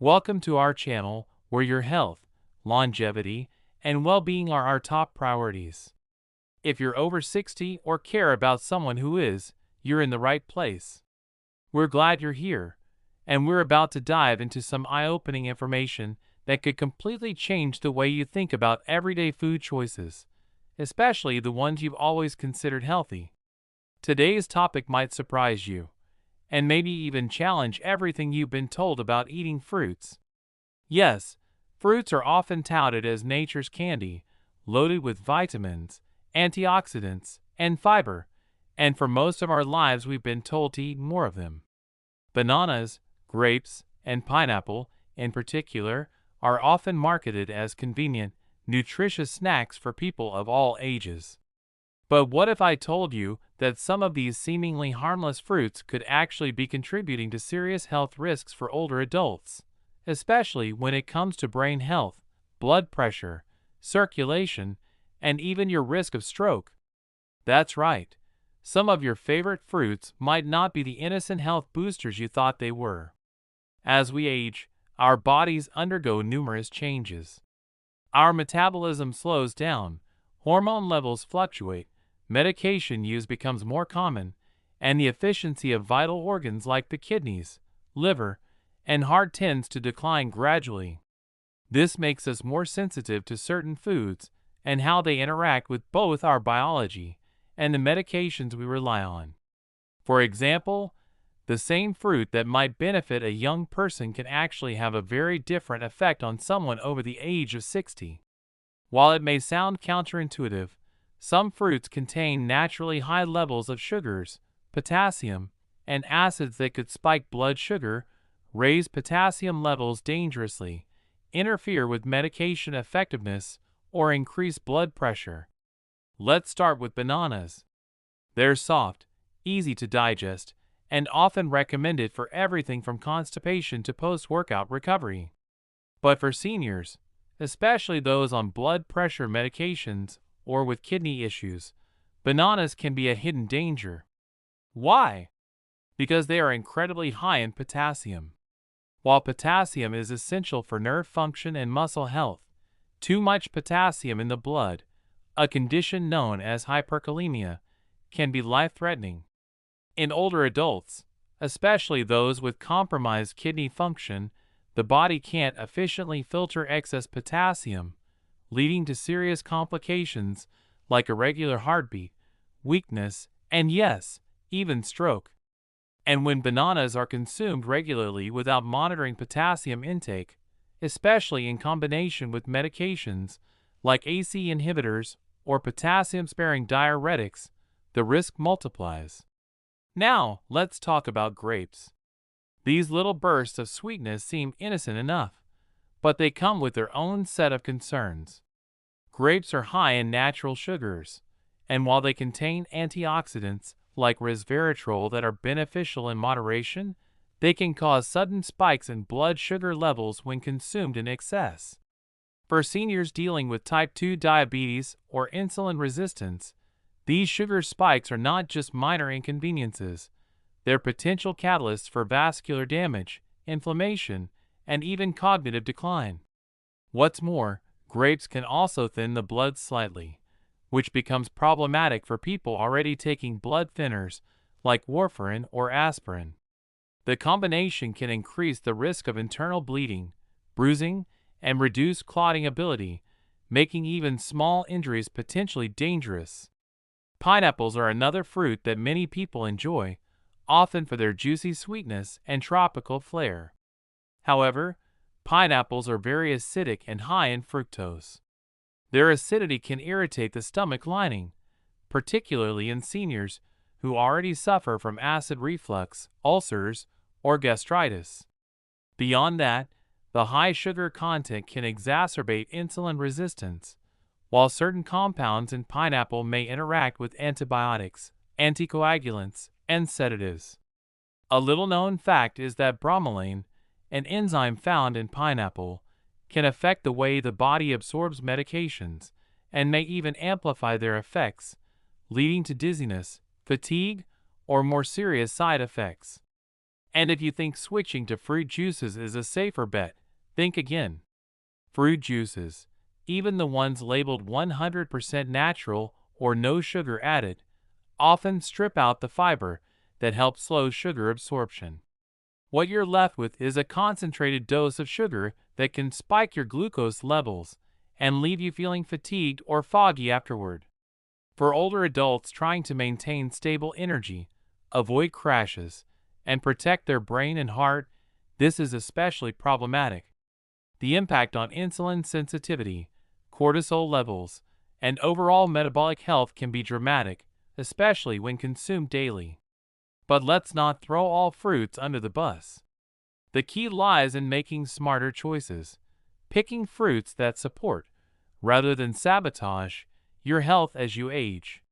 Welcome to our channel, where your health, longevity, and well-being are our top priorities. If you're over 60 or care about someone who is, you're in the right place. We're glad you're here, and we're about to dive into some eye-opening information that could completely change the way you think about everyday food choices, especially the ones you've always considered healthy. Today's topic might surprise you, and maybe even challenge everything you've been told about eating fruits. Yes, fruits are often touted as nature's candy, loaded with vitamins, antioxidants, and fiber, and for most of our lives we've been told to eat more of them. Bananas, grapes, and pineapple, in particular, are often marketed as convenient, nutritious snacks for people of all ages. But what if I told you that some of these seemingly harmless fruits could actually be contributing to serious health risks for older adults, especially when it comes to brain health, blood pressure, circulation, and even your risk of stroke? That's right. Some of your favorite fruits might not be the innocent health boosters you thought they were. As we age, our bodies undergo numerous changes. Our metabolism slows down, hormone levels fluctuate, medication use becomes more common, and the efficiency of vital organs like the kidneys, liver, and heart tends to decline gradually. This makes us more sensitive to certain foods and how they interact with both our biology and the medications we rely on. For example, the same fruit that might benefit a young person can actually have a very different effect on someone over the age of 60. While it may sound counterintuitive, some fruits contain naturally high levels of sugars, potassium, and acids that could spike blood sugar, raise potassium levels dangerously, interfere with medication effectiveness, or increase blood pressure. Let's start with bananas. They're soft, easy to digest, and often recommended for everything from constipation to post-workout recovery. But for seniors, especially those on blood pressure medications or with kidney issues, bananas can be a hidden danger. Why? Because they are incredibly high in potassium. While potassium is essential for nerve function and muscle health, too much potassium in the blood, a condition known as hyperkalemia, can be life-threatening. In older adults, especially those with compromised kidney function, the body can't efficiently filter excess potassium, leading to serious complications like irregular heartbeat, weakness, and yes, even stroke. And when bananas are consumed regularly without monitoring potassium intake, especially in combination with medications like ACE inhibitors or potassium-sparing diuretics, the risk multiplies. Now, let's talk about grapes. These little bursts of sweetness seem innocent enough, but they come with their own set of concerns. Grapes are high in natural sugars, and while they contain antioxidants like resveratrol that are beneficial in moderation, they can cause sudden spikes in blood sugar levels when consumed in excess. For seniors dealing with type 2 diabetes or insulin resistance, these sugar spikes are not just minor inconveniences, they're potential catalysts for vascular damage, inflammation, and even cognitive decline. What's more, grapes can also thin the blood slightly, which becomes problematic for people already taking blood thinners like warfarin or aspirin. The combination can increase the risk of internal bleeding, bruising, and reduce clotting ability, making even small injuries potentially dangerous. Pineapples are another fruit that many people enjoy, often for their juicy sweetness and tropical flair. However, pineapples are very acidic and high in fructose. Their acidity can irritate the stomach lining, particularly in seniors who already suffer from acid reflux, ulcers, or gastritis. Beyond that, the high sugar content can exacerbate insulin resistance, while certain compounds in pineapple may interact with antibiotics, anticoagulants, and sedatives. A little-known fact is that bromelain, an enzyme found in pineapple, can affect the way the body absorbs medications and may even amplify their effects, leading to dizziness, fatigue, or more serious side effects. And if you think switching to fruit juices is a safer bet, think again. Fruit juices, even the ones labeled 100% natural or no sugar added, often strip out the fiber that helps slow sugar absorption. What you're left with is a concentrated dose of sugar that can spike your glucose levels and leave you feeling fatigued or foggy afterward. For older adults trying to maintain stable energy, avoid crashes, and protect their brain and heart, this is especially problematic. The impact on insulin sensitivity, cortisol levels, and overall metabolic health can be dramatic, especially when consumed daily. But let's not throw all fruits under the bus. The key lies in making smarter choices, picking fruits that support, rather than sabotage, your health as you age.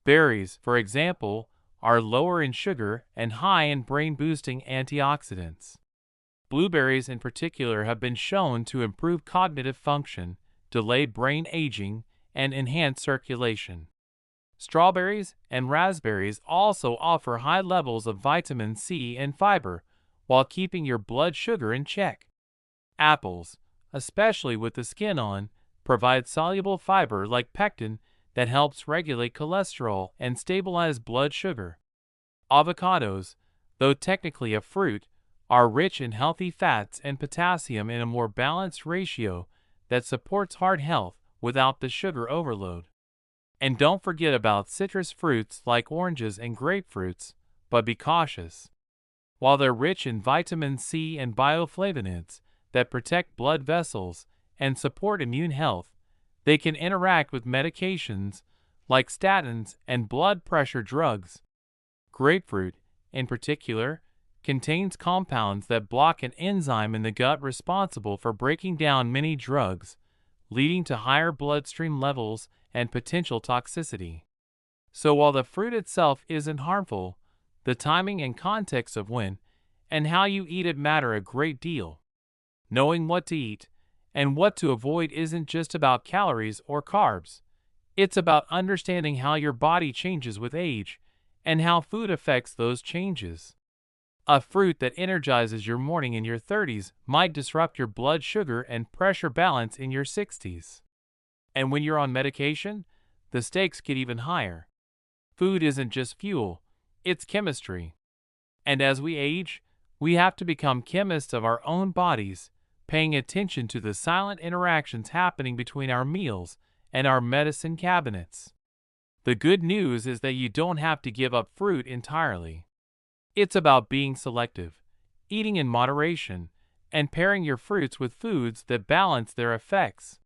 Berries, for example, are lower in sugar and high in brain-boosting antioxidants. Blueberries in particular have been shown to improve cognitive function, delay brain aging, and enhance circulation. Strawberries and raspberries also offer high levels of vitamin C and fiber, while keeping your blood sugar in check. Apples, especially with the skin on, provide soluble fiber like pectin that helps regulate cholesterol and stabilize blood sugar. Avocados, though technically a fruit, are rich in healthy fats and potassium in a more balanced ratio that supports heart health without the sugar overload. And don't forget about citrus fruits like oranges and grapefruits, but be cautious. While they're rich in vitamin C and bioflavonoids that protect blood vessels and support immune health, they can interact with medications like statins and blood pressure drugs. Grapefruit, in particular, contains compounds that block an enzyme in the gut responsible for breaking down many drugs, leading to higher bloodstream levels and potential toxicity. So while the fruit itself isn't harmful, the timing and context of when and how you eat it matter a great deal. Knowing what to eat and what to avoid isn't just about calories or carbs. It's about understanding how your body changes with age and how food affects those changes. A fruit that energizes your morning in your 30s might disrupt your blood sugar and pressure balance in your 60s. And when you're on medication, the stakes get even higher. Food isn't just fuel, it's chemistry. And as we age, we have to become chemists of our own bodies, paying attention to the silent interactions happening between our meals and our medicine cabinets. The good news is that you don't have to give up fruit entirely. It's about being selective, eating in moderation, and pairing your fruits with foods that balance their effects.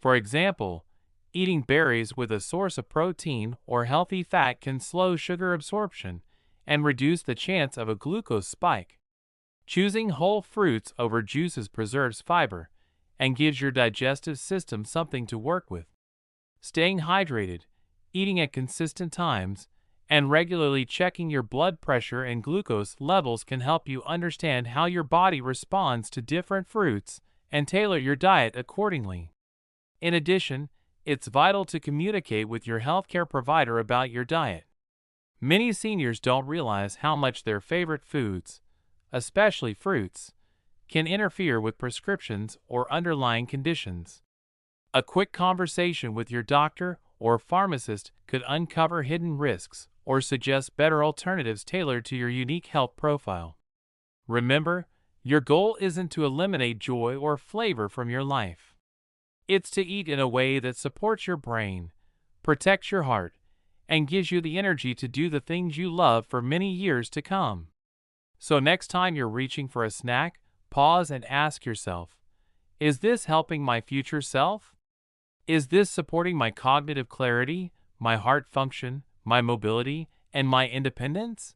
For example, eating berries with a source of protein or healthy fat can slow sugar absorption and reduce the chance of a glucose spike. Choosing whole fruits over juices preserves fiber and gives your digestive system something to work with. Staying hydrated, eating at consistent times, and regularly checking your blood pressure and glucose levels can help you understand how your body responds to different fruits and tailor your diet accordingly. In addition, it's vital to communicate with your healthcare provider about your diet. Many seniors don't realize how much their favorite foods, especially fruits, can interfere with prescriptions or underlying conditions. A quick conversation with your doctor or pharmacist could uncover hidden risks or suggest better alternatives tailored to your unique health profile. Remember, your goal isn't to eliminate joy or flavor from your life. It's to eat in a way that supports your brain, protects your heart, and gives you the energy to do the things you love for many years to come. So next time you're reaching for a snack, pause and ask yourself, is this helping my future self? Is this supporting my cognitive clarity, my heart function, my mobility, and my independence?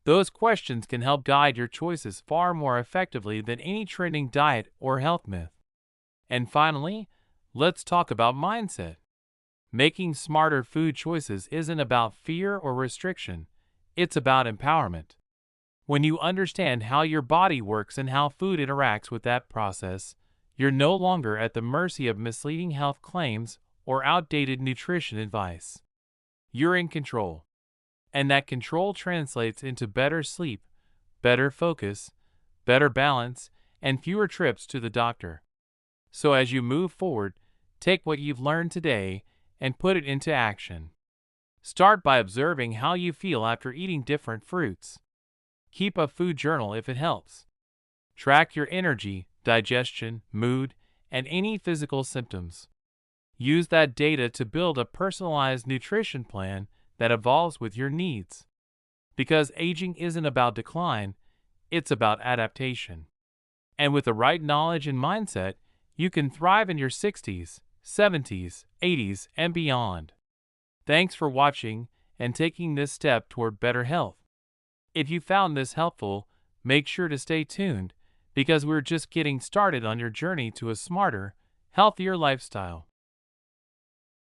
Those questions can help guide your choices far more effectively than any trending diet or health myth. And finally, let's talk about mindset. Making smarter food choices isn't about fear or restriction, it's about empowerment. When you understand how your body works and how food interacts with that process, you're no longer at the mercy of misleading health claims or outdated nutrition advice. You're in control. And that control translates into better sleep, better focus, better balance, and fewer trips to the doctor. So as you move forward, take what you've learned today and put it into action. Start by observing how you feel after eating different fruits. Keep a food journal if it helps. Track your energy, digestion, mood, and any physical symptoms. Use that data to build a personalized nutrition plan that evolves with your needs. Because aging isn't about decline, it's about adaptation. And with the right knowledge and mindset, you can thrive in your 60s, 70s, 80s, and beyond. Thanks for watching and taking this step toward better health. If you found this helpful, make sure to stay tuned because we're just getting started on your journey to a smarter, healthier lifestyle.